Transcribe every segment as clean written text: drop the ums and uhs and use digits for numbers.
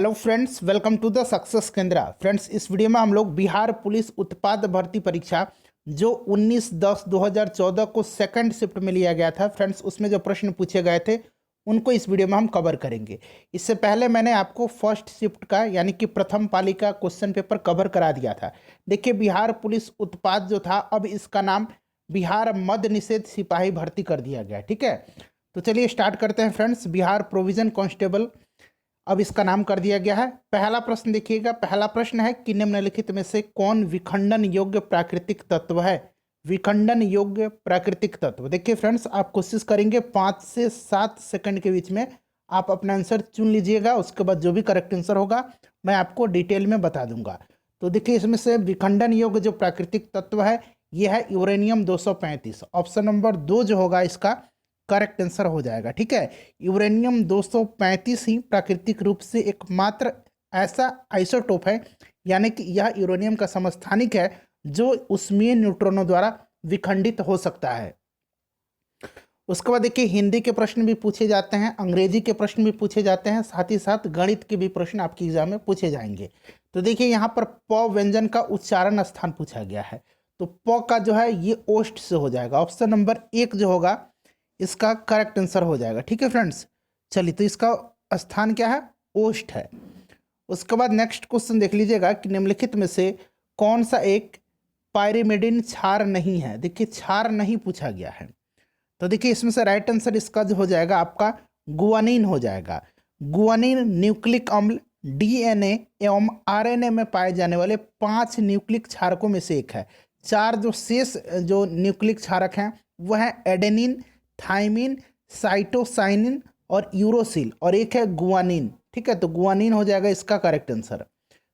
Hello friends, welcome to the success Kendra. Friends, इस video में हम लोग बिहार पुलिस उत्पाद भर्ती परीक्षा जो 19/10/2014 को सेकंड शिफ्ट में लिया गया था, फ्रेंड्स उसमें जो प्रश्न पूछे गए थे उनको इस वीडियो में हम कवर करेंगे। इससे पहले मैंने आपको फर्स्ट शिफ्ट का यानी कि प्रथम पाली का क्वेश्चन पेपर कवर करा दिया था। देखिए, बिहार पुलिस उत्पाद जो था अब इसका नाम बिहार मद्य निषेध सिपाही भर्ती कर दिया गया। ठीक है, तो चलिए स्टार्ट करते हैं फ्रेंड्स। बिहार प्रोविजन कांस्टेबल अब इसका नाम कर दिया गया है। पहला प्रश्न देखिएगा। पहला प्रश्न है कि निम्नलिखित में से कौन विखंडन योग्य प्राकृतिक तत्व है। विखंडन योग्य प्राकृतिक तत्व, देखिए फ्रेंड्स, आप कोशिश करेंगे 5 से 7 सेकंड के बीच में आप अपना आंसर चुन लीजिएगा। उसके बाद जो भी करेक्ट आंसर होगा मैं आपको डिटेल में बता दूंगा। तो देखिए, इसमें से विखंडन योग्य जो प्राकृतिक तत्व है यह है यूरेनियम 235। ऑप्शन नंबर 2 जो होगा इसका करेक्ट आंसर हो जाएगा। ठीक है, यूरेनियम 235 ही प्राकृतिक रूप से एकमात्र ऐसा आइसोटोप है, यानी कि यह यूरेनियम का समस्थानिक है जो उष्मीय न्यूट्रॉनों द्वारा विखंडित हो सकता है। उसके बाद देखिए, हिंदी के प्रश्न भी पूछे जाते हैं, अंग्रेजी के प्रश्न भी पूछे जाते हैं, साथ ही साथ गणित के भी प्रश्न आपकी एग्जाम में पूछे जाएंगे। तो देखिए, यहाँ पर प व्यंजन का उच्चारण स्थान पूछा गया है, तो प का जो है ये ओष्ठ से हो जाएगा। ऑप्शन नंबर 1 जो होगा इसका करेक्ट आंसर हो जाएगा। ठीक है फ्रेंड्स, चलिए, तो इसका स्थान क्या है, ओष्ठ है। उसके बाद नेक्स्ट क्वेश्चन देख लीजिएगा कि निम्नलिखित में से कौन सा एक पायरिमिडिन क्षार नहीं है। देखिए, क्षार नहीं पूछा गया है, तो देखिए इसमें से राइट आंसर इसका जो हो जाएगा आपका गुआनिन हो जाएगा। गुआनिन न्यूक्लिक अम्ल डीएनए एवं आरएनए में पाए जाने वाले 5 न्यूक्लिक क्षारकों में से एक है। 4 जो शेष जो न्यूक्लिक क्षारक हैं वह है एडेनिन, थाइमिन, साइटोसाइनिन और यूरोसिल, और एक है गुआनिन। ठीक है, तो गुआनिन हो जाएगा इसका करेक्ट आंसर।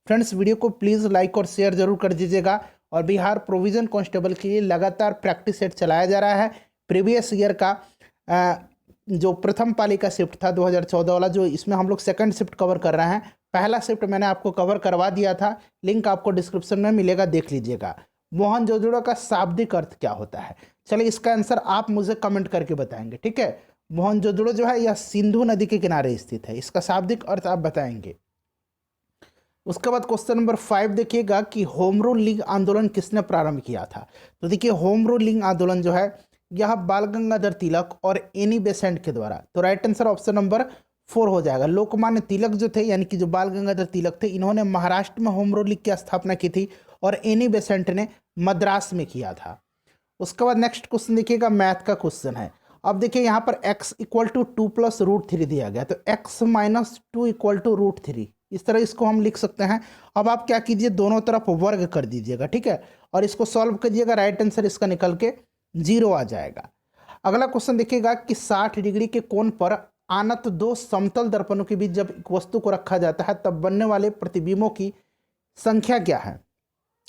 फ्रेंड्स, वीडियो को प्लीज़ लाइक और शेयर जरूर कर दीजिएगा। और बिहार प्रोविजन कांस्टेबल के लिए लगातार प्रैक्टिस सेट चलाया जा रहा है। प्रीवियस ईयर का जो प्रथम पाली का शिफ्ट था 2014 वाला, जो इसमें हम लोग सेकंड शिफ्ट कवर कर रहे हैं, पहला शिफ्ट मैंने आपको कवर करवा दिया था, लिंक आपको डिस्क्रिप्शन में मिलेगा, देख लीजिएगा। मोहनजोदड़ो का शाब्दिक अर्थ क्या होता है। चलिए, इसका आंसर आप मुझे कमेंट करके बताएंगे। ठीक है, मोहनजोदड़ो जो है यह सिंधु नदी के किनारे स्थित है, इसका शाब्दिक अर्थ आप बताएंगे। उसके बाद क्वेश्चन नंबर 5 देखिएगा कि होम रूल लीग आंदोलन किसने प्रारंभ किया था। तो देखिए, होम रूल लीग आंदोलन जो है यह बाल गंगाधर तिलक और एनी बेसेंट के द्वारा, तो राइट आंसर ऑप्शन नंबर 4 हो जाएगा। लोकमान्य तिलक जो थे, यानी कि जो बाल गंगाधर तिलक थे, इन्होंने महाराष्ट्र में होम रूल लीग की स्थापना की थी और एनी बेसेंट ने मद्रास में किया था। उसके बाद नेक्स्ट क्वेश्चन देखिएगा, मैथ का क्वेश्चन है। अब देखिए, यहाँ पर x = 2 + √3 दिया गया, तो x - 2 = √3, इस तरह इसको हम लिख सकते हैं। अब आप क्या कीजिए, दोनों तरफ वर्ग कर दीजिएगा। ठीक है, और इसको सॉल्व कीजिएगा, राइट आंसर इसका निकल के 0 आ जाएगा। अगला क्वेश्चन देखिएगा कि 60 डिग्री के कोण पर आनत 2 समतल दर्पणों के बीच जब एक वस्तु को रखा जाता है तब बनने वाले प्रतिबिंबों की संख्या क्या है।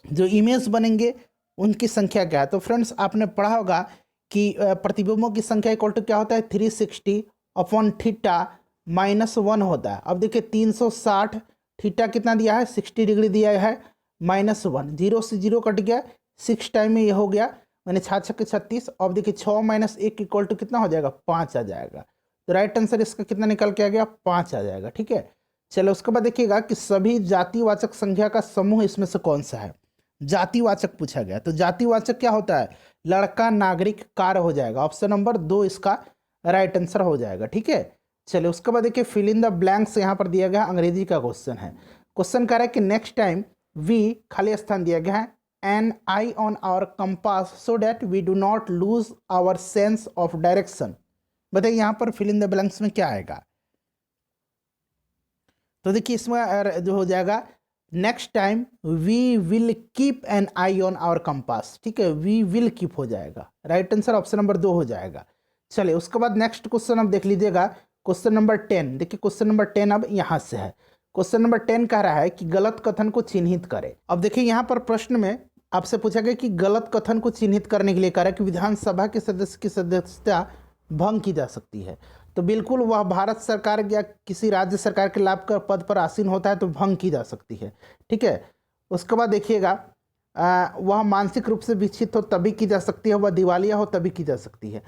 जो इमेज बनेंगे उनकी संख्या क्या है। तो फ्रेंड्स, आपने पढ़ा होगा कि प्रतिबिंबों की संख्या इक्वल टू क्या होता है, 360/θ -1 होता है। अब देखिए, 360, थीटा कितना दिया है, 60 डिग्री दिया है, -1, 0 से 0 कट गया, 6 टाइम में ये हो गया, मैंने 6 × 36। अब देखिए, 6 - 1 = कितना हो जाएगा, 5 आ जाएगा। तो राइट आंसर इसका कितना निकल के आ गया, 5 आ जाएगा। ठीक है, चलो उसके बाद देखिएगा कि सभी जातिवाचक संख्या का समूह इसमें से कौन सा है। जातिवाचक पूछा गया, तो जातिवाचक क्या होता है, लड़का, नागरिक, कार हो जाएगा। ऑप्शन नंबर 2 इसका राइट आंसर हो जाएगा। ठीक है, चलिए उसके बाद देखिए, फिल इन द ब्लैंक्स यहाँ पर दिया गया, अंग्रेजी का क्वेश्चन है। क्वेश्चन कह रहा है कि नेक्स्ट टाइम वी, खाली स्थान दिया गया है, an eye on our compass so that we do not lose our sense of direction. बताइए यहाँ पर फिल इन द ब्लैंक्स में क्या आएगा। तो देखिए, इसमें जो हो जाएगा, next time we will keep an eye on our compass. ठीक है, वी विल कीप हो जाएगा, राइट आंसर ऑप्शन नंबर 2 हो जाएगा। चलिए उसके बाद नेक्स्ट क्वेश्चन अब देख लीजिएगा, क्वेश्चन नंबर 10। देखिए, क्वेश्चन नंबर 10 अब यहाँ से है। क्वेश्चन नंबर 10 कह रहा है कि गलत कथन को चिन्हित करें। अब देखिए, यहाँ पर प्रश्न में आपसे पूछा गया कि गलत कथन को चिन्हित करने के लिए कह रहा है कि विधानसभा के सदस्य की सदस्यता भंग की जा सकती है। तो बिल्कुल, वह भारत सरकार या किसी राज्य सरकार के लाभ का पद पर आसीन होता है तो भंग की जा सकती है। ठीक है, उसके बाद देखिएगा, वह मानसिक रूप से विकसित हो तभी की जा सकती है, वह दिवालिया हो तभी की जा सकती है।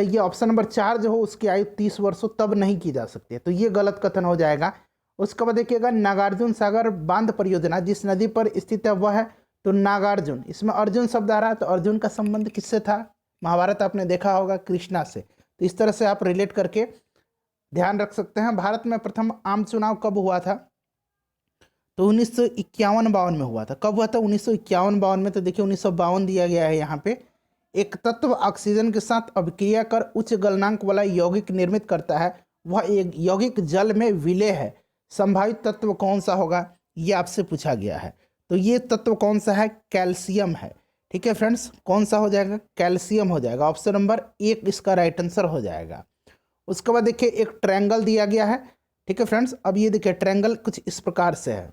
ये ऑप्शन नंबर 4 जो हो, उसकी आयु 30 वर्ष हो तब नहीं की जा सकती है, तो ये गलत कथन हो जाएगा। उसके बाद देखिएगा नागार्जुन सागर बांध परियोजना जिस नदी पर स्थित है वह है, तो नागार्जुन, इसमें अर्जुन शब्द आ रहा है, तो अर्जुन का संबंध किससे था? महाभारत आपने देखा होगा, कृष्णा से। तो इस तरह से आप रिलेट करके ध्यान रख सकते हैं। भारत में प्रथम आम चुनाव कब हुआ था? तो 1951-52 में हुआ था। कब हुआ था? 1951-52 में। तो देखिए 1952 दिया गया है यहाँ पे। एक तत्व ऑक्सीजन के साथ अभिक्रिया कर उच्च गलनांक वाला यौगिक निर्मित करता है, वह एक यौगिक जल में विलेय है, संभावित तत्व कौन सा होगा? ये आपसे पूछा गया है। तो ये तत्व कौन सा है? कैल्शियम है। ठीक है फ्रेंड्स, कौन सा हो जाएगा? कैल्शियम हो जाएगा। ऑप्शन नंबर 1 इसका राइट आंसर हो जाएगा। उसके बाद देखिए एक ट्रायंगल दिया गया है। ठीक है फ्रेंड्स, अब ये देखिए ट्रायंगल कुछ इस प्रकार से है।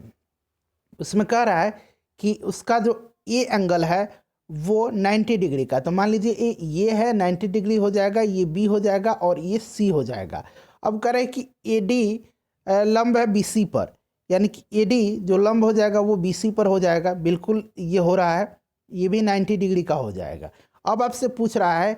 उसमें कह रहा है कि उसका जो ए एंगल है वो 90 डिग्री का, तो मान लीजिए ये है 90 डिग्री हो जाएगा, ये बी हो जाएगा और ये सी हो जाएगा। अब कह रहे हैं कि ए डी लंब है बीसी पर, यानी कि ए डी जो लंब हो जाएगा वो बीसी पर हो जाएगा। बिल्कुल ये हो रहा है, ये भी 90 डिग्री का हो जाएगा। अब आपसे पूछ रहा है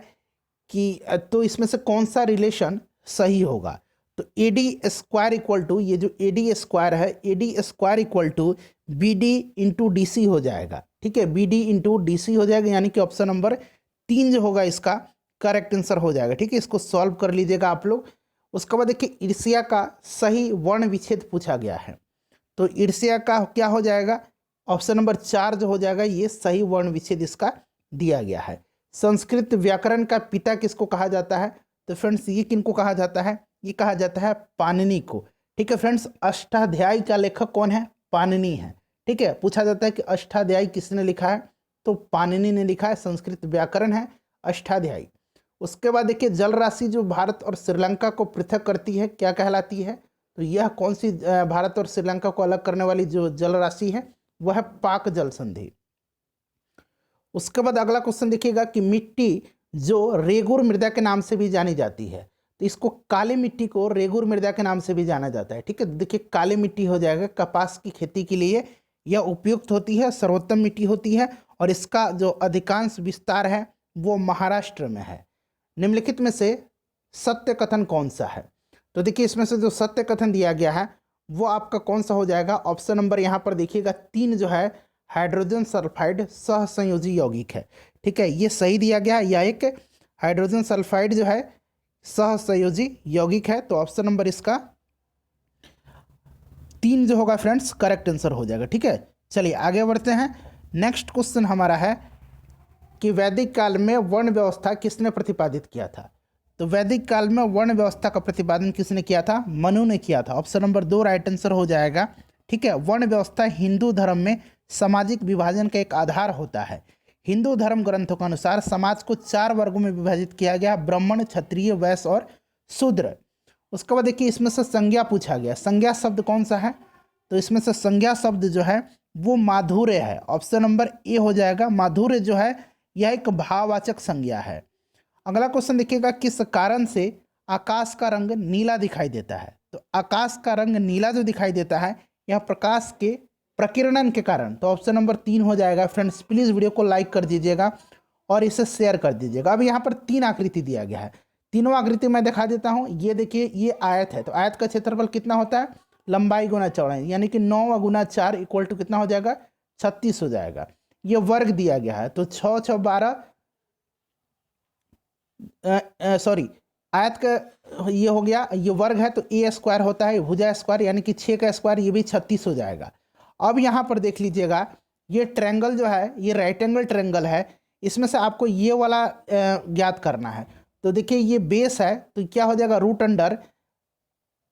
कि तो इसमें से कौन सा रिलेशन सही होगा? तो A D square equal to, ये जो ए डी स्क्वायर है, A D square equal to B D into D C हो जाएगा। ठीक है, B D into D C हो जाएगा, यानी कि ऑप्शन नंबर 3 जो होगा इसका करेक्ट आंसर हो जाएगा। ठीक है, इसको सॉल्व कर लीजिएगा आप लोग। उसके बाद देखिए ईर्ष्या का सही वर्ण विच्छेद पूछा गया है। तो ईर्ष्या का क्या हो जाएगा? ऑप्शन नंबर 4 जो हो जाएगा, ये सही वर्ण विच्छेद इसका दिया गया है। संस्कृत व्याकरण का पिता किसको कहा जाता है? तो फ्रेंड्स ये किनको कहा जाता है? ये कहा जाता है पाणिनि को। ठीक है फ्रेंड्स, अष्टाध्यायी का लेखक कौन है? पाणिनि है। ठीक है, पूछा जाता है कि अष्टाध्यायी किसने लिखा है? तो पाणिनि ने लिखा है। संस्कृत व्याकरण है अष्टाध्यायी। उसके बाद देखिए जल राशि जो भारत और श्रीलंका को पृथक करती है क्या कहलाती है? तो यह कौन सी भारत और श्रीलंका को अलग करने वाली जो जल राशि है वह है पाक जल संधि। उसके बाद अगला क्वेश्चन देखिएगा कि मिट्टी जो रेगुर मृदा के नाम से भी जानी जाती है, तो इसको काली मिट्टी को रेगुर मृदा के नाम से भी जाना जाता है। ठीक है, देखिए काली मिट्टी हो जाएगा, कपास की खेती के लिए यह उपयुक्त होती है, सर्वोत्तम मिट्टी होती है और इसका जो अधिकांश विस्तार है वो महाराष्ट्र में है। निम्नलिखित में से सत्य कथन कौन सा है? तो देखिए इसमें से जो सत्य कथन दिया गया है वो आपका कौन सा हो जाएगा? ऑप्शन नंबर यहाँ पर देखिएगा 3 जो है हाइड्रोजन सल्फाइड सहसंयोजी यौगिक है। ठीक है, ये सही दिया गया है, या एक हाइड्रोजन सल्फाइड जो है सहसंयोजी यौगिक है। तो ऑप्शन नंबर इसका 3 जो होगा फ्रेंड्स करेक्ट आंसर हो जाएगा। ठीक है, चलिए आगे बढ़ते हैं। नेक्स्ट क्वेश्चन हमारा है कि वैदिक काल में वर्ण व्यवस्था किसने प्रतिपादित किया था? तो वैदिक काल में वर्ण व्यवस्था का प्रतिपादन किसने किया था? मनु ने किया था। ऑप्शन नंबर 2 राइट आंसर हो जाएगा। ठीक है, वर्ण व्यवस्था हिंदू धर्म में सामाजिक विभाजन का एक आधार होता है। हिंदू धर्म ग्रंथों के अनुसार समाज को 4 वर्गों में विभाजित किया गया, ब्राह्मण, क्षत्रिय, वैश्य और शूद्र। उसके बाद देखिए इसमें से संज्ञा पूछा गया। संज्ञा शब्द कौन सा है? तो इसमें से संज्ञा शब्द जो है वो माधुर्य है। ऑप्शन नंबर ए हो जाएगा। माधुर्य जो है यह एक भाववाचक संज्ञा है। अगला क्वेश्चन देखिएगा, किस कारण से आकाश का रंग नीला दिखाई देता है? तो आकाश का रंग नीला जो दिखाई देता है यह प्रकाश के प्रकीर्णन के कारण। तो ऑप्शन नंबर 3 हो जाएगा। फ्रेंड्स प्लीज़ वीडियो को लाइक कर दीजिएगा और इसे शेयर कर दीजिएगा। अब यहाँ पर 3 आकृति दिया गया है। तीनों आकृति मैं दिखा देता हूँ। ये देखिए ये आयत है, तो आयत का क्षेत्रफल कितना होता है? लंबाई गुना चौड़ाई, यानी कि 9 गुना 4 इक्वल टू कितना हो जाएगा? 36 हो जाएगा। ये वर्ग दिया गया है, तो 6 6 12 सॉरी आयत का ये हो गया, ये वर्ग है तो ए स्क्वायर होता है, भुजा स्क्वायर यानी कि 6 का स्क्वायर, ये भी 36 हो जाएगा। अब यहाँ पर देख लीजिएगा ये ट्रायंगल जो है ये राइट एंगल ट्रायंगल है। इसमें से आपको ये वाला ज्ञात करना है। तो देखिए ये बेस है तो क्या हो जाएगा? रूट अंडर,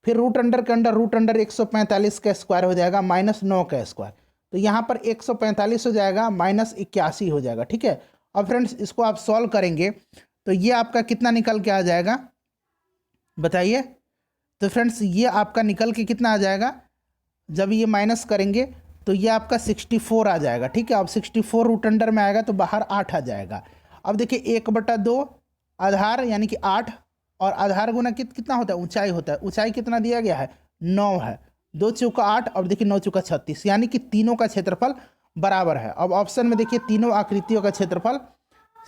फिर रूट अंडर के अंडर रूट अंडर 145 का स्क्वायर हो जाएगा माइनस 9 का स्क्वायर। तो यहाँ पर 145 हो जाएगा माइनस 81 हो जाएगा। ठीक है, अब फ्रेंड्स इसको आप सॉल्व करेंगे तो ये आपका कितना निकल के आ जाएगा बताइए? तो फ्रेंड्स ये आपका निकल के कितना आ जाएगा? जब ये माइनस करेंगे तो ये आपका 64 आ जाएगा। ठीक है, अब 64 रूट अंडर में आएगा तो बाहर 8 आ जाएगा। अब देखिए 1/2 आधार यानी कि 8 और आधार गुना कितना होता है? ऊंचाई होता है। ऊंचाई कितना दिया गया है? 9 है। 2 चौका 8 और देखिए 9 चौका 36, यानी कि तीनों का क्षेत्रफल बराबर है। अब ऑप्शन में देखिए तीनों आकृतियों का क्षेत्रफल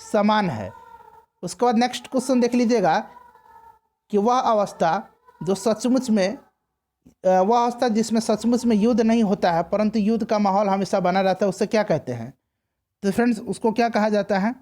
समान है। उसके बाद नेक्स्ट क्वेश्चन देख लीजिएगा कि वह अवस्था जो सचमुच में वह अवस्था जिसमें सचमुच में युद्ध नहीं होता है परंतु युद्ध का माहौल हमेशा बना रहता है, उसे क्या कहते हैं? तो फ्रेंड्स उसको क्या कहा जाता है?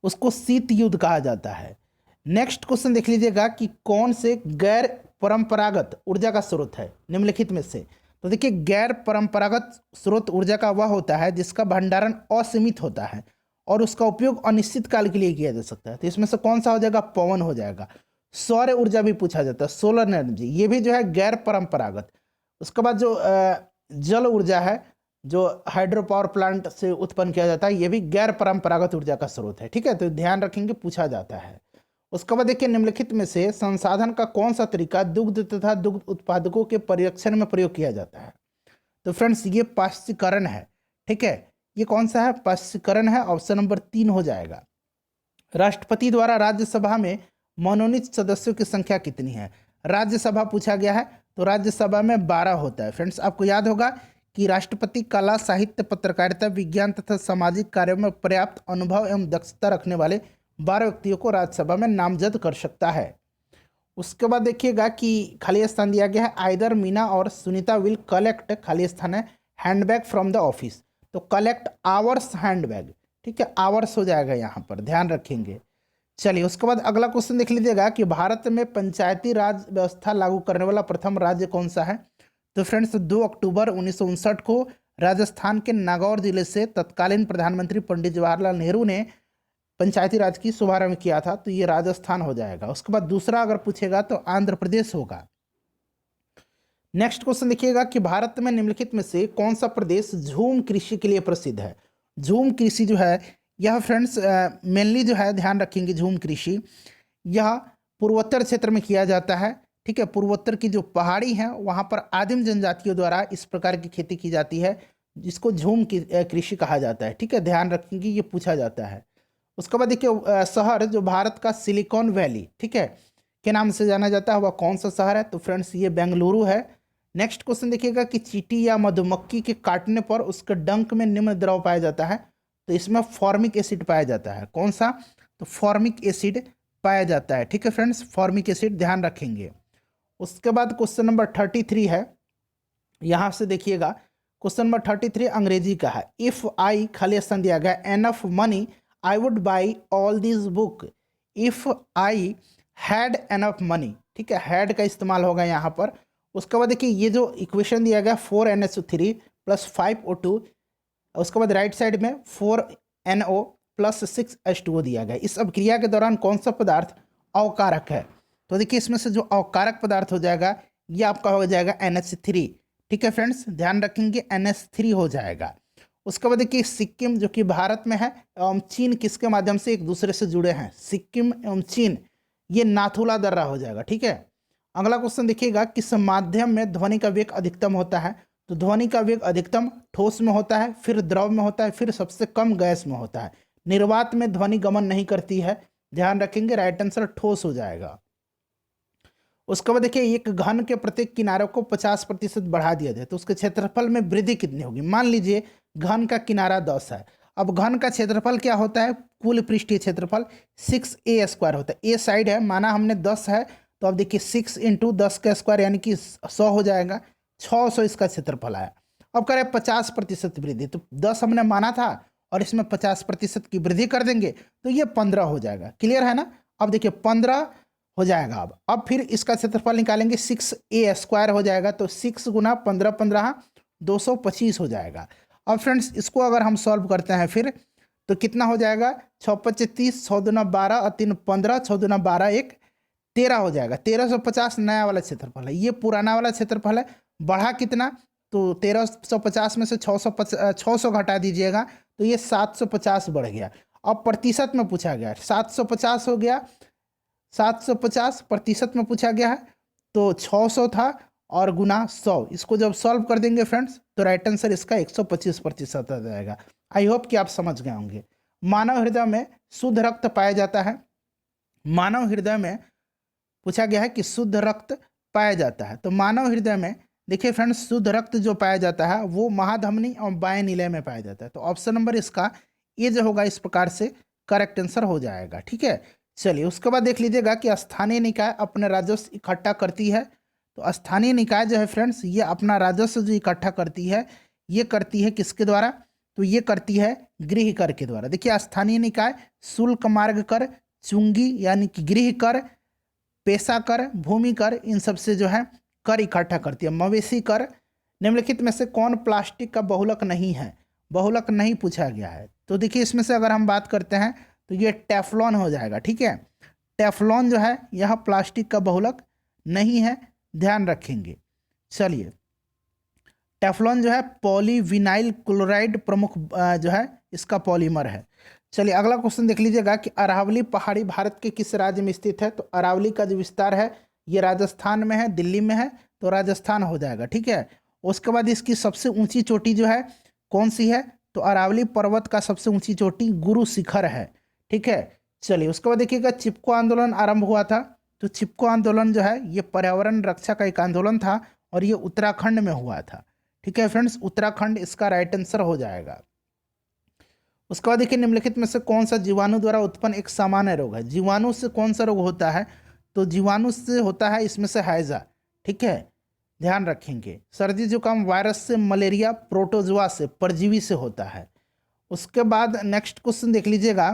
उसको शीत युद्ध कहा जाता है। नेक्स्ट क्वेश्चन देख लीजिएगा कि कौन से गैर परंपरागत ऊर्जा का स्रोत है निम्नलिखित में से? तो देखिए, गैर परंपरागत स्रोत ऊर्जा का वह होता है जिसका भंडारण असीमित होता है और उसका उपयोग अनिश्चित काल के लिए किया जा सकता है। तो इसमें से कौन सा हो जाएगा? पवन हो जाएगा। सौर ऊर्जा भी पूछा जाता है, सोलर एनर्जी, ये भी जो है गैर परंपरागत। उसके बाद जो जल ऊर्जा है, जो हाइड्रो पावर प्लांट से उत्पन्न किया जाता है, ये भी गैर परंपरागत ऊर्जा का स्रोत है। ठीक है, तो ध्यान रखेंगे, पूछा जाता है। उसके बाद देखिए, निम्नलिखित में से संसाधन का कौन सा तरीका दुग्ध तथा दुग्ध उत्पादकों के परिरक्षण में प्रयोग किया जाता है? तो फ्रेंड्स ये पाश्चीकरण है। ठीक है, ये कौन सा है? पाश्चीकरण है। ऑप्शन नंबर 3 हो जाएगा। राष्ट्रपति द्वारा राज्यसभा में मनोनीत सदस्यों की संख्या कितनी है? राज्यसभा पूछा गया है, तो राज्यसभा में 12 होता है। फ्रेंड्स आपको याद होगा कि राष्ट्रपति कला, साहित्य, पत्रकारिता, विज्ञान तथा सामाजिक कार्यों में पर्याप्त अनुभव एवं दक्षता रखने वाले 12 व्यक्तियों को राज्यसभा में नामजद कर सकता है। उसके बाद देखिएगा कि खाली स्थान दिया गया है। आइदर मीना और सुनीता विल कलेक्ट, खाली स्थान है, हैंडबैग फ्रॉम द ऑफिस। तो कलेक्ट आवर्स हैंडबैग। ठीक है, आवर्स हो जाएगा यहाँ पर, ध्यान रखेंगे। चलिए, उसके बाद अगला क्वेश्चन देख लीजिएगा कि भारत में पंचायती राज व्यवस्था लागू करने वाला प्रथम राज्य कौन सा है? तो फ्रेंड्स 2 अक्टूबर 1959 को राजस्थान के नागौर जिले से तत्कालीन प्रधानमंत्री पंडित जवाहरलाल नेहरू ने पंचायती राज की शुभारंभ किया था, तो ये राजस्थान हो जाएगा। उसके बाद दूसरा अगर पूछेगा तो आंध्र प्रदेश होगा। नेक्स्ट क्वेश्चन देखिएगा कि भारत में निम्नलिखित में से कौन सा प्रदेश झूम कृषि के लिए प्रसिद्ध है? झूम कृषि जो है यह फ्रेंड्स मेनली जो है, ध्यान रखेंगे, झूम कृषि यह पूर्वोत्तर क्षेत्र में किया जाता है। ठीक है, पूर्वोत्तर की जो पहाड़ी हैं वहाँ पर आदिम जनजातियों द्वारा इस प्रकार की खेती की जाती है, जिसको झूम कृषि कहा जाता है। ठीक है, ध्यान रखेंगे, ये पूछा जाता है। उसके बाद देखिए, शहर जो भारत का सिलिकॉन वैली, ठीक है, के नाम से जाना जाता है, वह कौन सा शहर है? तो फ्रेंड्स ये बेंगलुरु है। नेक्स्ट क्वेश्चन देखिएगा कि चींटी या मधुमक्खी के काटने पर उसके डंक में निम्न द्रव पाया जाता है, तो इसमें फॉर्मिक एसिड पाया जाता है। कौन सा? तो फॉर्मिक एसिड पाया जाता है। ठीक है फ्रेंड्स, फॉर्मिक एसिड, ध्यान रखेंगे। उसके बाद क्वेश्चन नंबर 33 है, यहाँ से देखिएगा, क्वेश्चन नंबर 33 अंग्रेजी का है। इफ आई, खाली स्थान दिया गया, enough money I would buy all this book. If I had enough money, ठीक है, हैड का इस्तेमाल होगा यहाँ पर। उसके बाद देखिए, ये जो इक्वेशन दिया गया 4NH3 + 5O2, उसके बाद राइट साइड में 4NO + 6H2O दिया गया। इस अभिक्रिया के दौरान कौन सा पदार्थ अवकारक है? तो देखिए, इसमें से जो अवकारक पदार्थ हो जाएगा ये आपका हो जाएगा NH3। ठीक है फ्रेंड्स, ध्यान रखेंगे, NH3 हो जाएगा। उसके बाद देखिए, सिक्किम जो कि भारत में है एवं चीन किसके माध्यम से एक दूसरे से जुड़े हैं? सिक्किम एवं चीन, ये नाथुला दर्रा हो जाएगा। ठीक है, अगला क्वेश्चन देखिएगा, किस माध्यम में ध्वनि का वेग अधिकतम होता है? तो ध्वनि का वेग अधिकतम ठोस में होता है, फिर द्रव में होता है, फिर सबसे कम गैस में होता है। निर्वात में ध्वनि गमन नहीं करती है, ध्यान रखेंगे, राइट आंसर ठोस हो जाएगा। उसके बाद देखिए, एक घन के प्रत्येक किनारे को 50% बढ़ा दिया जाए तो उसके क्षेत्रफल में वृद्धि कितनी होगी? मान लीजिए घन का किनारा 10 है, अब घन का क्षेत्रफल क्या होता है? कुल पृष्ठीय क्षेत्रफल 6a² होता है। ए साइड है, माना हमने 10 है, तो अब देखिए 6 × 10 का स्क्वायर यानी कि 100 हो जाएगा, 600 इसका क्षेत्रफल आया। अब करें 50% वृद्धि, तो 10 हमने माना था और इसमें 50% की वृद्धि कर देंगे तो ये 15 हो जाएगा। क्लियर है ना? अब देखिए 15 हो जाएगा। अब फिर इसका क्षेत्रफल निकालेंगे, 6a² हो जाएगा, तो 6 × 15 15 225 हो जाएगा। अब फ्रेंड्स इसको अगर हम सॉल्व करते हैं फिर तो कितना हो जाएगा? 6 × 5 = 30, 6 × 2 = 12 और 3 × 15, 6 × 2 = 12, 1 13 हो जाएगा। 1350 नया वाला क्षेत्रफल है, ये पुराना वाला क्षेत्रफल है। बढ़ा कितना? तो 1350 में से 600 घटा दीजिएगा तो ये 750 बढ़ गया। अब प्रतिशत में पूछा गया, 750 हो गया, 750 प्रतिशत में पूछा गया है, तो 600 था और गुना 100, इसको जब सॉल्व कर देंगे फ्रेंड्स तो राइट आंसर इसका 125% आ जाएगा। आई होप कि आप समझ गए होंगे। मानव हृदय में शुद्ध रक्त पाया जाता है। मानव हृदय में पूछा गया है कि शुद्ध रक्त पाया जाता है, तो मानव हृदय में देखिए फ्रेंड्स, शुद्ध रक्त जो पाया जाता है वो महाधमनी और बाएं निलय में पाया जाता है। तो ऑप्शन नंबर इसका ये जो होगा इस प्रकार से करेक्ट आंसर हो जाएगा। ठीक है, चलिए उसके बाद देख लीजिएगा कि स्थानीय निकाय अपने राजस्व इकट्ठा करती है, तो स्थानीय निकाय जो है फ्रेंड्स, ये अपना राजस्व जो इकट्ठा करती है, ये करती है किसके द्वारा? तो ये करती है गृह कर के द्वारा। देखिए स्थानीय निकाय शुल्क, मार्ग कर, चुंगी यानी कि गृह कर, पेशा कर, भूमि कर, इन सब से जो है कर इकट्ठा करती है। मवेशी कर, निम्नलिखित में से कौन प्लास्टिक का बहुलक नहीं है? बहुलक नहीं पूछा गया है। तो देखिए इसमें से अगर हम बात करते हैं तो ये टेफ्लॉन हो जाएगा। ठीक है, टेफ्लॉन जो है यह प्लास्टिक का बहुलक नहीं है, ध्यान रखेंगे। चलिए, टेफ्लॉन जो है पॉलीविनाइल क्लोराइड प्रमुख जो है इसका पॉलीमर है। चलिए अगला क्वेश्चन देख लीजिएगा कि अरावली पहाड़ी भारत के किस राज्य में स्थित है? तो अरावली का जो विस्तार है ये राजस्थान में है, दिल्ली में है, तो राजस्थान हो जाएगा। ठीक है, उसके बाद इसकी सबसे ऊंची चोटी जो है कौन सी है? तो अरावली पर्वत का सबसे ऊंची चोटी गुरु शिखर है। ठीक है, चलिए उसके बाद देखिएगा चिपको आंदोलन आरंभ हुआ था। तो चिपको आंदोलन जो है ये पर्यावरण रक्षा का एक आंदोलन था और ये उत्तराखंड में हुआ था। ठीक है फ्रेंड्स, उत्तराखंड इसका राइट आंसर हो जाएगा। उसके बाद देखिए निम्नलिखित में से कौन सा जीवाणु द्वारा उत्पन्न एक सामान्य रोग है? जीवाणु से कौन सा रोग होता है? तो जीवाणु से होता है इसमें से हैजा। ठीक है, ध्यान रखेंगे। सर्दी जुकाम वायरस से, मलेरिया प्रोटोजोआ से, परजीवी से होता है। उसके बाद नेक्स्ट क्वेश्चन देख लीजिएगा,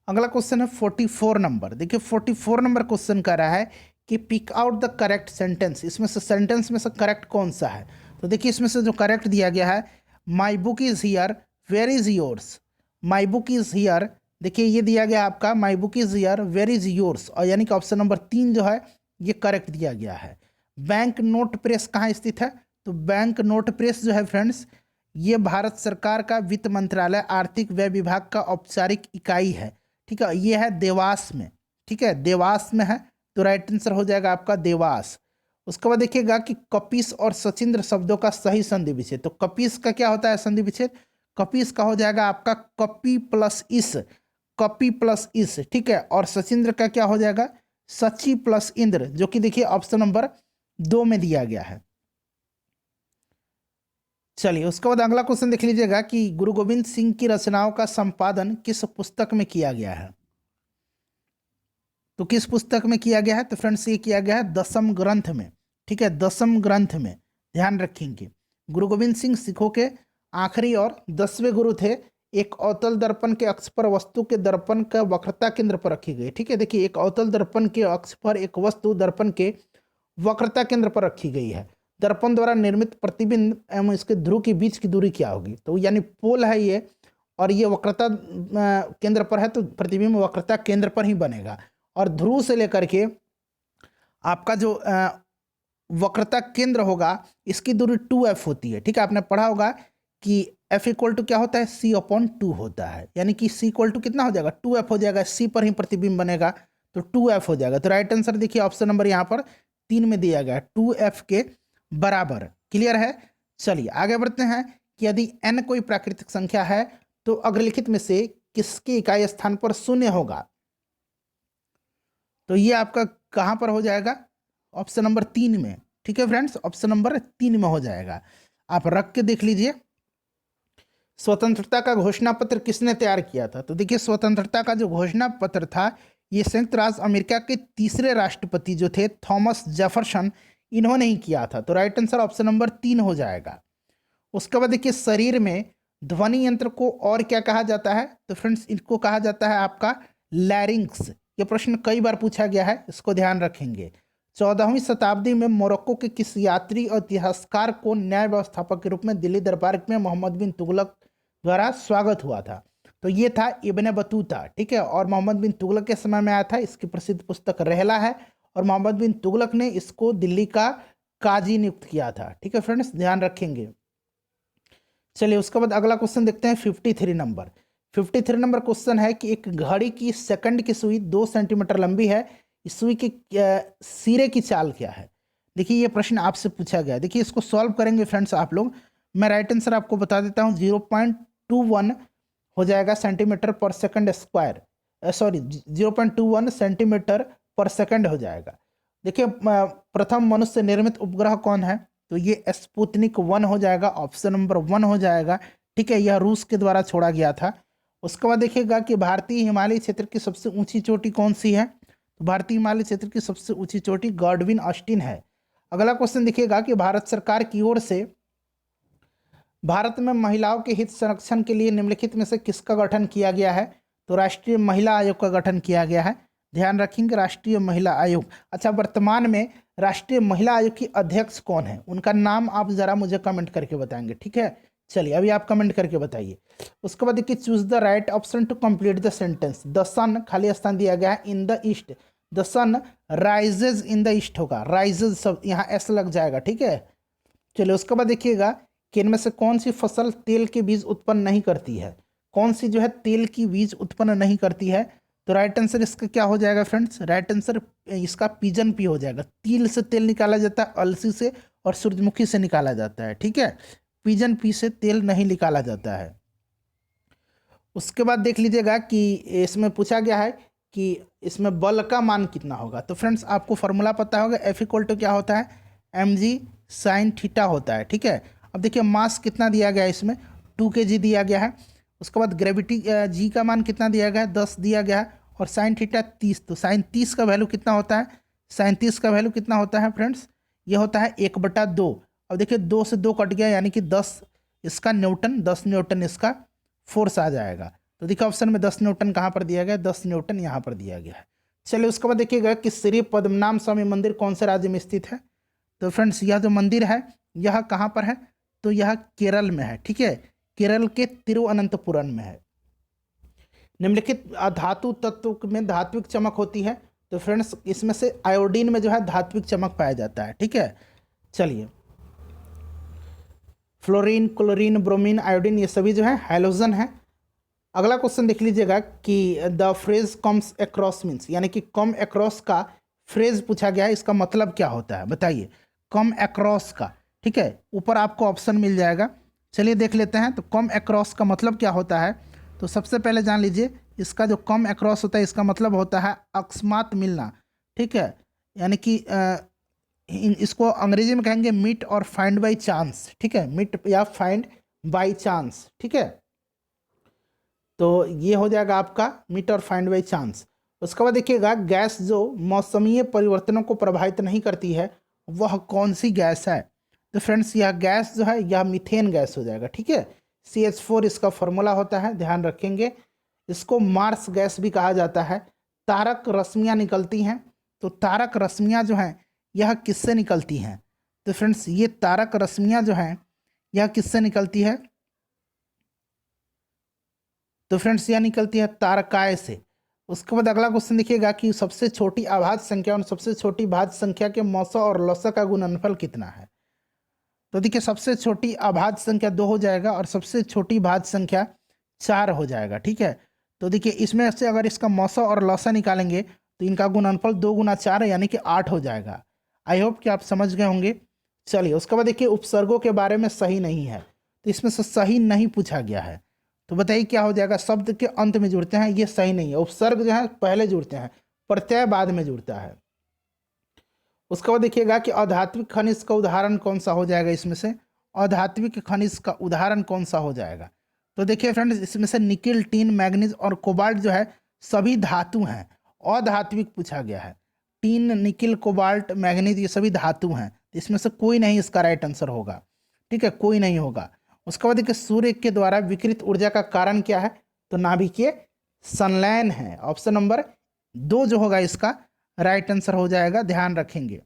अगला क्वेश्चन है 44 नंबर। देखिए 44 नंबर क्वेश्चन कर रहा है कि pick out the correct sentence. इसमें से सेंटेंस में से करेक्ट कौन सा है? तो देखिए इसमें से जो करेक्ट दिया गया है, my book is here, where is yours. My book is here, देखिए ये दिया गया आपका my book is here, where is yours, और यानी कि ऑप्शन नंबर 3 जो है ये करेक्ट दिया गया है। बैंक नोट प्रेस कहाँ स्थित है? तो बैंक नोट प्रेस जो है फ्रेंड्स ये भारत सरकार का वित्त मंत्रालय आर्थिक व्यय विभाग का औपचारिक इकाई है। ठीक है, ये है देवास में। ठीक है, देवास में है, तो राइट आंसर हो जाएगा आपका देवास। उसके बाद देखिएगा कि कपीस और सचिंद्र शब्दों का सही संधि विच्छेद। तो कपीस का क्या होता है संधि विच्छेद? कपीस का हो जाएगा आपका कपी प्लस इस, कपी प्लस इस। ठीक है, और सचिंद्र का क्या हो जाएगा? सची प्लस इंद्र, जो कि देखिए ऑप्शन नंबर 2 में दिया गया है। चलिए उसके बाद अगला क्वेश्चन देख लीजिएगा कि गुरु गोविंद सिंह की रचनाओं का संपादन किस पुस्तक में किया गया है? तो किस पुस्तक में किया गया है? तो फ्रेंड्स ये किया गया है दसम ग्रंथ में। ठीक है, दसम ग्रंथ में, ध्यान रखेंगे। गुरु गोविंद सिंह सिखों के आखिरी और 10वें गुरु थे। एक अवतल दर्पण के अक्ष पर वस्तु के दर्पण का वक्रता केंद्र पर रखी गई। ठीक है, देखिए एक अवतल दर्पण के अक्ष पर एक वस्तु दर्पण के वक्रता केंद्र पर रखी गई है। दर्पण द्वारा निर्मित प्रतिबिंब एवं इसके ध्रुव के बीच की दूरी क्या होगी? तो यानी पोल है ये, और ये वक्रता केंद्र पर है, तो प्रतिबिंब वक्रता केंद्र पर ही बनेगा। और ध्रुव से लेकर के आपका जो वक्रता केंद्र होगा इसकी दूरी 2f होती है। ठीक है, आपने पढ़ा होगा कि f इक्वल टू क्या होता है? c/2 होता है, यानी कि c इक्वल टू कितना हो जाएगा? 2f हो जाएगा। c पर ही प्रतिबिंब बनेगा, तो 2f हो जाएगा। तो राइट आंसर देखिए ऑप्शन नंबर यहाँ पर 3 में दिया गया, 2f के बराबर। क्लियर है? चलिए आगे बढ़ते हैं कि यदि n कोई प्राकृतिक संख्या है तो अग्रलिखित में से किसके इकाई स्थान पर 0 होगा? तो ये आपका कहाँ पर हो जाएगा? ऑप्शन नंबर 3 में। ठीक है फ्रेंड्स, ऑप्शन नंबर 3 में हो जाएगा। आप रख के देख लीजिए। स्वतंत्रता का घोषणा पत्र किसने तैयार किया था? तो देखिए स्वतंत्रता का जो घोषणा पत्र था ये संयुक्त राज्य अमेरिका के तीसरे राष्ट्रपति जो थे थॉमस जेफरसन, इन्होंने ही किया था। तो राइट आंसर ऑप्शन नंबर 3 हो जाएगा। उसके बाद देखिए शरीर में ध्वनि यंत्र को और क्या कहा जाता है? तो फ्रेंड्स इनको कहा जाता है आपका लैरिंक्स। ये प्रश्न कई बार पूछा गया है, इसको ध्यान रखेंगे। 14वीं शताब्दी में मोरक्को के किस यात्री और इतिहासकार को न्याय व्यवस्थापक के रूप में दिल्ली दरबार में मोहम्मद बिन तुगलक द्वारा स्वागत हुआ था? तो ये था इब्ने बतूता। ठीक है, और मोहम्मद बिन तुगलक के समय में आया था। इसकी प्रसिद्ध पुस्तक रहला है, और मोहम्मद बिन तुगलक ने इसको दिल्ली का काजी नियुक्त किया था। ठीक है फ्रेंड्स, ध्यान रखेंगे। चलिए उसके बाद अगला क्वेश्चन देखते हैं 53 नंबर। 53 नंबर क्वेश्चन है कि एक घड़ी की सेकंड की सुई 2 सेंटीमीटर लंबी है, इस सुई के सिरे की चाल क्या है? देखिए ये प्रश्न आपसे पूछा गया है। देखिए इसको सॉल्व करेंगे फ्रेंड्स आप लोग। मैं राइट आंसर आपको बता देता हूँ, 0.21 हो जाएगा सेंटीमीटर पर सेकंड स्क्वायर, सॉरी 0.21 सेंटीमीटर पर सेकंड हो जाएगा। देखिए प्रथम मनुष्य निर्मित उपग्रह कौन है? तो ये स्पुतनिक 1 हो जाएगा, ऑप्शन नंबर 1 हो जाएगा। ठीक है, यह रूस के द्वारा छोड़ा गया था। उसके बाद देखिएगा कि भारतीय हिमालय क्षेत्र की सबसे ऊंची चोटी कौन सी है? तो भारतीय हिमालय क्षेत्र की सबसे ऊंची चोटी गॉडविन ऑस्टिन है। अगला क्वेश्चन देखिएगा कि भारत सरकार की ओर से भारत में महिलाओं के हित संरक्षण के लिए निम्नलिखित में से किसका गठन किया गया है? तो राष्ट्रीय महिला आयोग का गठन किया गया है। ध्यान रखेंगे, राष्ट्रीय महिला आयोग। अच्छा, वर्तमान में राष्ट्रीय महिला आयोग की अध्यक्ष कौन है? उनका नाम आप जरा मुझे कमेंट करके बताएंगे, ठीक है? चलिए अभी आप कमेंट करके बताइए। उसके बाद देखिए, choose the right option to complete the sentence. The sun, खाली स्थान दिया गया है, in the east. The sun rises in the east होगा, राइजेज सब यहाँ एस लग जाएगा, ठीक है? चलिए उसके बाद देखिएगा कि इनमें से कौन सी फसल तेल के बीज उत्पन्न नहीं करती है? कौन सी जो है तेल की बीज उत्पन्न नहीं करती है? तो राइट आंसर इसका क्या हो जाएगा फ्रेंड्स? राइट आंसर इसका पिजन पी हो जाएगा। तिल से तेल निकाला जाता है, अलसी से और सूरजमुखी से निकाला जाता है, ठीक है? पिजन पी से तेल नहीं निकाला जाता है। उसके बाद देख लीजिएगा कि इसमें पूछा गया है कि इसमें बल का मान कितना होगा। तो फ्रेंड्स आपको फॉर्मूला पता होगा, F इक्वल टू क्या होता है? mg साइन थीटा होता है, ठीक है? अब देखिए मास कितना दिया गया है, इसमें 2 kg दिया गया है। उसके बाद ग्रेविटी जी का मान कितना दिया गया है? 10 दिया गया है। और साइन थीटा 30, तो साइन 30 का वैल्यू कितना होता है? साइन 30 का वैल्यू कितना होता है फ्रेंड्स? ये होता है 1/2। अब देखिए 2 से 2 कट गया, यानी कि 10 इसका न्यूटन, 10 न्यूटन इसका फोर्स आ जाएगा। तो देखिए ऑप्शन में 10 न्यूटन कहाँ पर दिया गया है? 10 न्यूटन यहाँ पर दिया गया है। चलिए उसके बाद देखिएगा कि श्री पद्मनाभ स्वामी मंदिर कौन से राज्य में स्थित है? तो फ्रेंड्स यह जो मंदिर है यह कहाँ पर है? तो यह केरल में है, ठीक है? केरल के तिरुवनंतपुरम में है। निम्नलिखित धातु तत्व में धात्विक चमक होती है। तो फ्रेंड्स इसमें से आयोडीन में जो है धात्विक चमक पाया जाता है, ठीक है? चलिए फ्लोरीन, क्लोरीन, ब्रोमीन, आयोडीन ये सभी जो है हैलोजन है। अगला क्वेश्चन देख लीजिएगा कि the phrase comes across means, यानी कि कम अक्रॉस का फ्रेज पूछा गया है, इसका मतलब क्या होता है बताइए? कम अक्रॉस का, ठीक है? ऊपर आपको ऑप्शन मिल जाएगा। चलिए देख लेते हैं। तो कम अक्रॉस का मतलब क्या होता है? तो सबसे पहले जान लीजिए, इसका जो कम अक्रॉस होता है इसका मतलब होता है अकस्मात मिलना, ठीक है? यानी कि इसको अंग्रेजी में कहेंगे मीट और फाइंड बाई चांस, ठीक है? मीट या फाइंड बाई चांस, ठीक है? तो ये हो जाएगा आपका मीट और फाइंड बाई चांस। उसके बाद देखिएगा गैस जो मौसमीय परिवर्तनों को प्रभावित नहीं करती है वह कौन सी गैस है? तो फ्रेंड्स यह गैस जो है यह मीथेन गैस हो जाएगा, ठीक है? CH4 इसका फॉर्मूला होता है, ध्यान रखेंगे। इसको मार्स गैस भी कहा जाता है। तारक रश्मियाँ निकलती हैं, तो तारक रश्मियाँ जो हैं यह किससे निकलती हैं? तो फ्रेंड्स ये तारक रश्मियाँ जो हैं यह किससे निकलती है? तो फ्रेंड्स यह निकलती है तारकाय से। उसके बाद अगला क्वेश्चन देखिएगा कि सबसे छोटी अभाज्य संख्या और सबसे छोटी भाज्य संख्या के मौसा और लसा का गुणनफल कितना है? तो देखिए सबसे छोटी अभाज्य संख्या 2 हो जाएगा और सबसे छोटी भाज्य संख्या 4 हो जाएगा, ठीक है? तो देखिए इसमें से अगर इसका मौसा और लसा निकालेंगे तो इनका गुणनफल 2 × 4 यानी कि 8 हो जाएगा। आई होप कि आप समझ गए होंगे। चलिए उसके बाद देखिए उपसर्गों के बारे में सही नहीं है, तो इसमें से सही नहीं पूछा गया है। तो बताइए क्या हो जाएगा? शब्द के अंत में जुड़ते हैं, ये सही नहीं है। उपसर्ग जो है पहले जुड़ते हैं, प्रत्यय बाद में जुड़ता है। उसके बाद देखिएगा कि अधात्विक खनिज का उदाहरण कौन सा हो जाएगा? इसमें से अधात्विक खनिज का उदाहरण कौन सा हो जाएगा? तो देखिए फ्रेंड्स इसमें से निकिल, टीन, मैग्नीज और कोबाल्ट जो है सभी धातु हैं। अधात्विक पूछा गया है। टीन, निकिल, कोबाल्ट, मैग्नीज ये सभी धातु हैं, तो इसमें से कोई नहीं इसका राइट आंसर होगा, ठीक है? कोई नहीं होगा। उसके बाद देखिए सूर्य के द्वारा विकिरित ऊर्जा का कारण क्या है? तो नाभिकीय संलयन है। ऑप्शन नंबर 2 जो होगा इसका राइट आंसर हो जाएगा, ध्यान रखेंगे।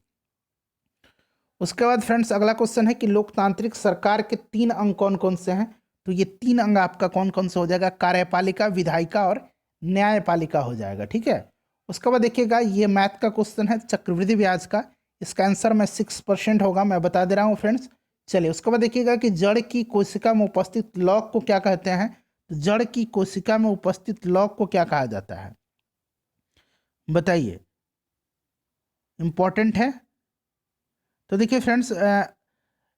उसके बाद फ्रेंड्स अगला क्वेश्चन है कि लोकतांत्रिक सरकार के 3 अंग कौन कौन से हैं? तो ये 3 अंग आपका कौन कौन से हो जाएगा? कार्यपालिका, विधायिका और न्यायपालिका हो जाएगा, ठीक है? उसके बाद देखिएगा ये मैथ का क्वेश्चन है चक्रवृद्धि ब्याज का। इसका आंसर में 6% होगा, मैं बता दे रहा हूँ फ्रेंड्स। चलिए उसके बाद देखिएगा कि जड़ की कोशिका में उपस्थित लौक को क्या कहते हैं? तो जड़ की कोशिका में उपस्थित लौक को क्या कहा जाता है बताइए? इंपॉर्टेंट है। तो देखिए फ्रेंड्स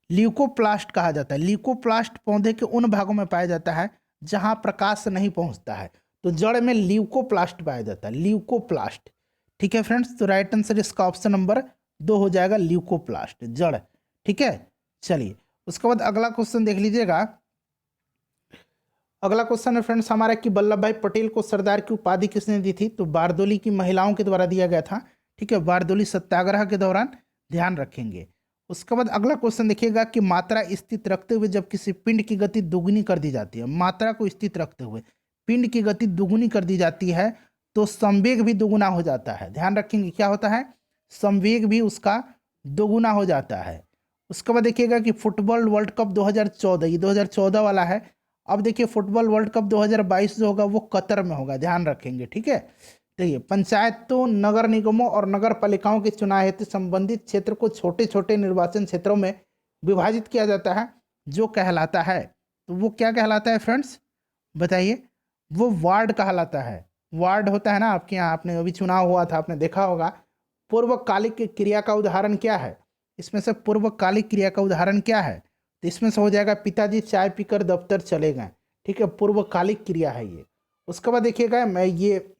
ल्यूकोप्लास्ट कहा जाता है। ल्यूकोप्लास्ट पौधे के उन भागों में पाया जाता है जहां प्रकाश नहीं पहुंचता है, तो जड़ में ल्यूकोप्लास्ट पाया जाता है, ल्यूकोप्लास्ट, ठीक है फ्रेंड्स? तो राइट आंसर इसका ऑप्शन नंबर 2 हो जाएगा, ल्यूकोप्लास्ट, जड़, ठीक है? चलिए उसके बाद अगला क्वेश्चन देख लीजिएगा अगला क्वेश्चन है फ्रेंड्स हमारा कि वल्लभ भाई पटेल को सरदार की उपाधि किसने दी थी? तो बारदोली की महिलाओं के द्वारा दिया गया था। ठीक है, बारदोली सत्याग्रह के दौरान, ध्यान रखेंगे। उसके बाद अगला क्वेश्चन देखिएगा कि मात्रा स्थित रखते हुए जब किसी पिंड की गति दुगुनी कर दी जाती है, मात्रा को स्थित रखते हुए पिंड की गति दुगुनी कर दी जाती है तो संवेग भी दुगुना हो जाता है। ध्यान रखेंगे क्या होता है, संवेग भी उसका दोगुना हो जाता है। उसके बाद देखिएगा कि फुटबॉल वर्ल्ड कप 2014, ये 2014 वाला है। अब देखिए फुटबॉल वर्ल्ड कप 2022 जो होगा वो कतर में होगा, ध्यान रखेंगे। ठीक है, देखिए पंचायतों, नगर निगमों और नगर पालिकाओं के चुनाव हेतु संबंधित क्षेत्र को छोटे छोटे निर्वाचन क्षेत्रों में विभाजित किया जाता है, जो कहलाता है, तो वो क्या कहलाता है फ्रेंड्स बताइए? वो वार्ड कहलाता है। वार्ड होता है ना आपके यहाँ, आपने अभी चुनाव हुआ था आपने देखा होगा। पूर्वकालिक क्रिया का उदाहरण क्या है? इसमें से पूर्वकालिक क्रिया का उदाहरण क्या है? तो इसमें से हो जाएगा पिताजी चाय पीकर दफ्तर चले गए। ठीक है, पूर्वकालिक क्रिया है ये। उसके बाद देखिएगा, मैं ये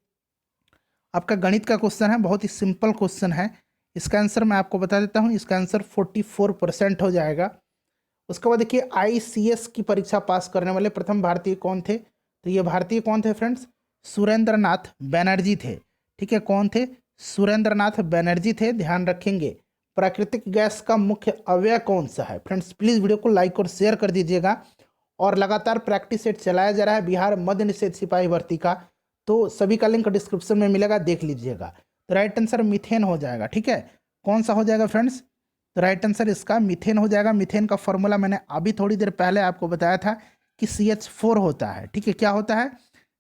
आपका गणित का क्वेश्चन है, बहुत ही सिंपल क्वेश्चन है। इसका आंसर मैं आपको बता देता हूँ, इसका आंसर 44% हो जाएगा। उसके बाद देखिए ICS की परीक्षा पास करने वाले प्रथम भारतीय कौन थे? तो ये भारतीय कौन थे फ्रेंड्स? सुरेंद्र नाथ बैनर्जी थे। ठीक है, कौन थे? सुरेंद्र नाथ बैनर्जी थे। ध्यान रखेंगे। प्राकृतिक गैस का मुख्य अवयव कौन सा है? फ्रेंड्स प्लीज वीडियो को लाइक और शेयर कर दीजिएगा। और लगातार प्रैक्टिस सेट चलाया जा रहा है बिहार मद्य निषेध सिपाही भर्ती का, तो सभी का लिंक डिस्क्रिप्शन में मिलेगा, देख लीजिएगा। तो राइट आंसर मीथेन हो जाएगा। ठीक है, कौन सा हो जाएगा फ्रेंड्स? तो राइट आंसर इसका मीथेन हो जाएगा। मीथेन का फॉर्मूला मैंने अभी थोड़ी देर पहले आपको बताया था कि CH4 होता है। ठीक है, क्या होता है?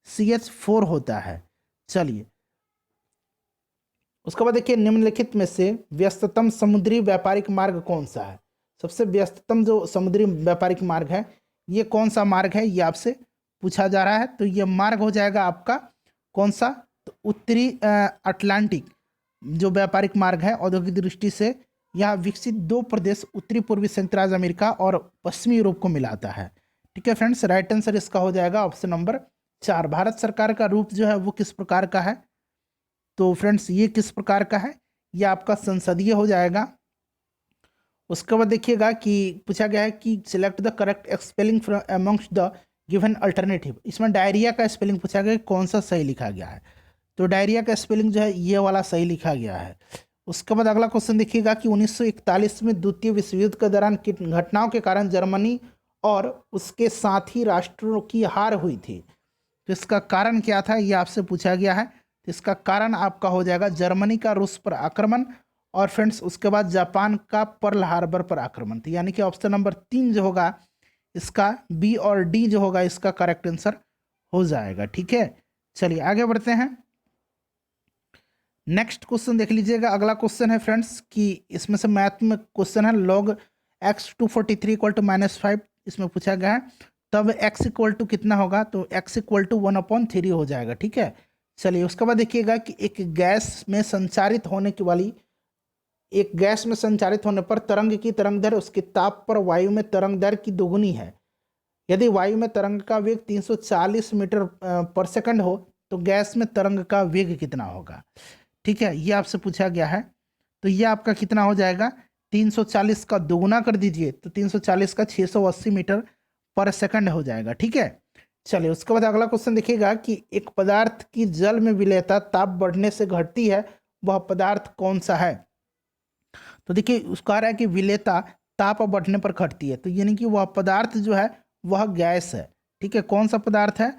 CH4 होता है। चलिए, उसके बाद देखिए निम्नलिखित में से व्यस्ततम समुद्री व्यापारिक मार्ग कौन सा है? सबसे व्यस्ततम जो समुद्री व्यापारिक मार्ग है ये कौन सा मार्ग है, ये आपसे पूछा जा रहा है। तो ये मार्ग हो जाएगा आपका कौन सा? तो उत्तरी अटलांटिक जो व्यापारिक मार्ग है, औद्योगिक दृष्टि से यह विकसित दो प्रदेश उत्तरी पूर्वी संयुक्त राज्य अमेरिका और पश्चिमी यूरोप को मिलाता है। ठीक है फ्रेंड्स, राइट आंसर इसका हो जाएगा ऑप्शन नंबर 4। भारत सरकार का रूप जो है वो किस प्रकार का है? तो फ्रेंड्स ये किस प्रकार का है? ये आपका संसदीय हो जाएगा। उसके बाद देखिएगा कि पूछा गया है कि select the correct spelling from amongst the given alternative. इसमें डायरिया का स्पेलिंग पूछा गया, कौन सा सही लिखा गया है? तो डायरिया का स्पेलिंग जो है ये वाला सही लिखा गया है। उसके बाद अगला क्वेश्चन देखिएगा कि 1941 में द्वितीय विश्व युद्ध के दौरान किन घटनाओं के कारण जर्मनी और उसके साथी राष्ट्रों की हार हुई थी? तो इसका कारण क्या था ये आपसे पूछा गया है। तो इसका कारण आपका हो जाएगा जर्मनी का रूस पर आक्रमण, और फ्रेंड्स उसके बाद जापान का पर्ल हार्बर पर आक्रमण। तो यानी कि ऑप्शन नंबर 3 जो होगा इसका बी और डी जो होगा इसका करेक्ट आंसर हो जाएगा। ठीक है, चलिए आगे बढ़ते हैं। नेक्स्ट क्वेश्चन देख लीजिएगा। अगला क्वेश्चन है फ्रेंड्स कि इसमें से मैथ में क्वेश्चन है log x 243 इक्वल टू -5 इसमें पूछा गया है, तब x इक्वल टू कितना होगा? तो x इक्वल टू 1/3 हो जाएगा। ठीक है, चलिए उसके बाद देखिएगा कि एक गैस में संचारित होने पर तरंग की तरंग दर उसके ताप पर वायु में तरंग दर की दोगुनी है। यदि वायु में तरंग का वेग 340 मीटर पर सेकंड हो तो गैस में तरंग का वेग कितना होगा? ठीक है, ये आपसे पूछा गया है। तो ये आपका कितना हो जाएगा? 340 का दोगुना कर दीजिए तो 340 का 680 मीटर पर सेकंड हो जाएगा। ठीक है, चलिए उसके बाद अगला क्वेश्चन देखिएगा कि एक पदार्थ की जल में विलेयता ताप बढ़ने से घटती है, वह पदार्थ कौन सा है? तो देखिए उसका कह रहा है कि विलेयता ताप बढ़ने पर घटती है, तो यानी कि वह पदार्थ जो है वह गैस है। ठीक है, कौन सा पदार्थ है?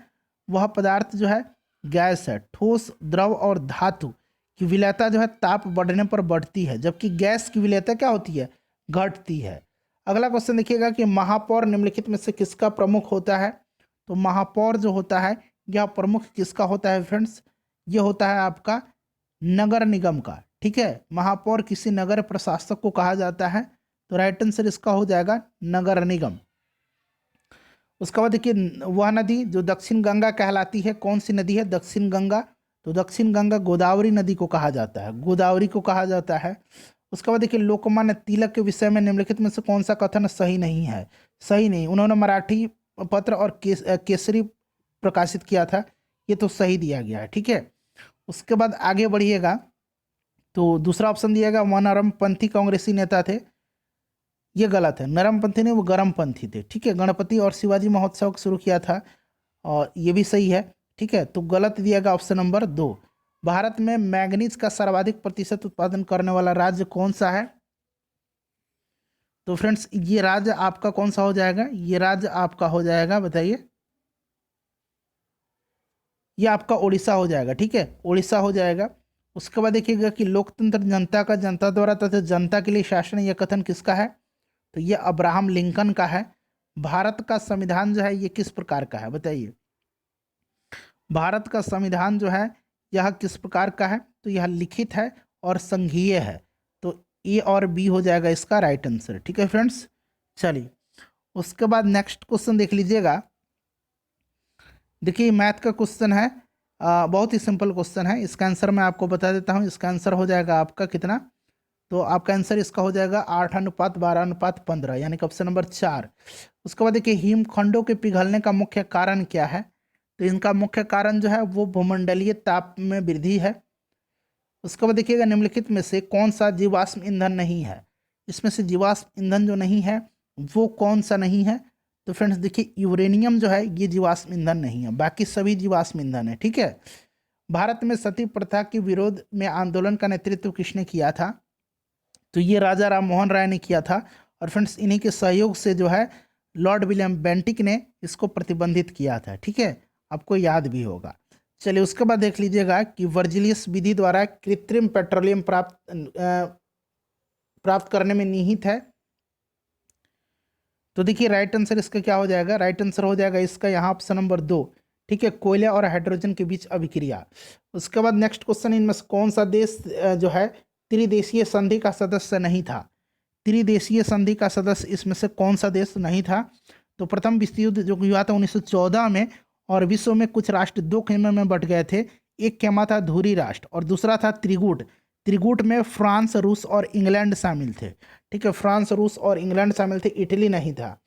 वह पदार्थ जो है गैस है। ठोस, द्रव और धातु की विलेयता जो है ताप बढ़ने पर बढ़ती है, जबकि गैस की विलेयता क्या होती है? घटती है। अगला क्वेश्चन देखिएगा कि महापौर निम्नलिखित में से किसका प्रमुख होता है? तो महापौर जो होता है यह प्रमुख किसका होता है फ्रेंड्स? ये होता है आपका नगर निगम का। ठीक है, महापौर किसी नगर प्रशासक को कहा जाता है, तो राइट आंसर इसका हो जाएगा नगर निगम। उसके बाद देखिए वह नदी जो दक्षिण गंगा कहलाती है कौन सी नदी है? दक्षिण गंगा। तो दक्षिण गंगा गोदावरी नदी को कहा जाता है, गोदावरी को कहा जाता है। उसके बाद देखिए लोकमान्य तिलक के विषय में निम्नलिखित में से कौन सा कथन सही नहीं है? सही नहीं, उन्होंने मराठी पत्र और केसरी प्रकाशित किया था, ये तो सही दिया गया है। ठीक है, उसके बाद आगे बढ़िएगा तो दूसरा ऑप्शन दिया गया वह नरमपंथी कांग्रेसी नेता थे, ये गलत है। नरमपंथी नहीं, वो गर्मपंथी थे। ठीक है, गणपति और शिवाजी महोत्सव शुरू किया था और ये भी सही है। ठीक है, तो गलत दिया गया ऑप्शन नंबर 2। भारत में मैंगनीज का सर्वाधिक प्रतिशत उत्पादन करने वाला राज्य कौन सा है? तो फ्रेंड्स ये राज्य आपका कौन सा हो जाएगा? ये राज्य आपका हो जाएगा, बताइए। ये आपका उड़ीसा हो जाएगा। ठीक है, उड़ीसा हो जाएगा। उसके बाद देखिएगा कि लोकतंत्र जनता का, जनता द्वारा तथा जनता के लिए शासन, यह कथन किसका है? तो ये अब्राहम लिंकन का है। भारत का संविधान जो है ये किस प्रकार का है, बताइए। भारत का संविधान जो है यह किस प्रकार का है? तो यह लिखित है और संघीय है। तो ए और बी हो जाएगा इसका राइट आंसर। ठीक है फ्रेंड्स, चलिए उसके बाद नेक्स्ट क्वेश्चन देख लीजिएगा। देखिए मैथ का क्वेश्चन है, बहुत ही सिंपल क्वेश्चन है। इसका आंसर मैं आपको बता देता हूँ। इसका आंसर हो जाएगा आपका कितना? तो आपका आंसर इसका हो जाएगा 8:12:15, यानी कि ऑप्शन नंबर 4। उसके बाद देखिए हिमखंडों के पिघलने का मुख्य कारण क्या है? तो इनका मुख्य कारण जो है वो भूमंडलीय ताप में वृद्धि है। उसके बाद देखिएगा निम्नलिखित में से कौन सा जीवाश्म ईंधन नहीं है? इसमें से जीवाश्म ईंधन जो नहीं है वो कौन सा नहीं है? तो फ्रेंड्स देखिए यूरेनियम जो है ये जीवाश्म ईंधन नहीं है, बाकी सभी जीवाश्म ईंधन है। ठीक है, भारत में सती प्रथा के विरोध में आंदोलन का नेतृत्व किसने किया था? तो ये राजा राम मोहन राय ने किया था। और फ्रेंड्स इन्हीं के सहयोग से जो है लॉर्ड विलियम बेंटिक ने इसको प्रतिबंधित किया था। ठीक है, आपको याद भी होगा। चलिए उसके बाद देख लीजिएगा कि वर्जिलियस विधि द्वारा कृत्रिम पेट्रोलियम प्राप्त करने में निहित है। तो देखिए राइट आंसर इसका क्या हो जाएगा? राइट आंसर हो जाएगा इसका यहाँ ऑप्शन नंबर 2। ठीक है, कोयले और हाइड्रोजन के बीच अभिक्रिया। उसके बाद नेक्स्ट क्वेश्चन, इनमें से कौन सा देश जो है त्रिदेशीय संधि का सदस्य नहीं था? त्रिदेशीय संधि का सदस्य इसमें से कौन सा देश नहीं था? तो प्रथम विश्व युद्ध जो हुआ था 1914 में, और विश्व में कुछ राष्ट्र दो खेमे में बट गए थे। एक खेमा था धुरी राष्ट्र और दूसरा था त्रिगुट। त्रिगुट में फ्रांस, रूस और इंग्लैंड शामिल थे। ठीक है, फ्रांस, रूस और इंग्लैंड शामिल थे, इटली नहीं था।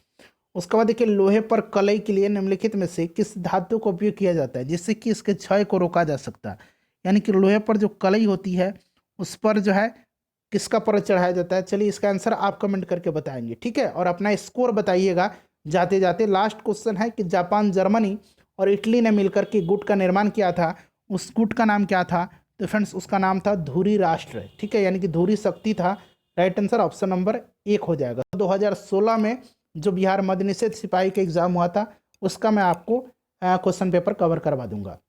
उसके बाद देखिए लोहे पर कलई के लिए निम्नलिखित में से किस धातु का उपयोग किया जाता है जिससे कि इसके क्षय को रोका जा सकता है? यानी कि लोहे पर जो कलई होती है उस पर जो है किसका परत चढ़ाया जाता है? चलिए इसका आंसर आप कमेंट करके बताएंगे। ठीक है, और अपना स्कोर बताइएगा जाते जाते। लास्ट क्वेश्चन है कि जापान, जर्मनी और इटली ने मिलकर के गुट का निर्माण किया था, उस गुट का नाम क्या था? तो फ्रेंड्स उसका नाम था धुरी राष्ट्र। ठीक है, यानी कि धुरी शक्ति था। राइट आंसर ऑप्शन नंबर 1 हो जाएगा। 2016 में जो बिहार मद्यनिषेध सिपाही का एग्जाम हुआ था उसका मैं आपको क्वेश्चन पेपर कवर करवा दूंगा।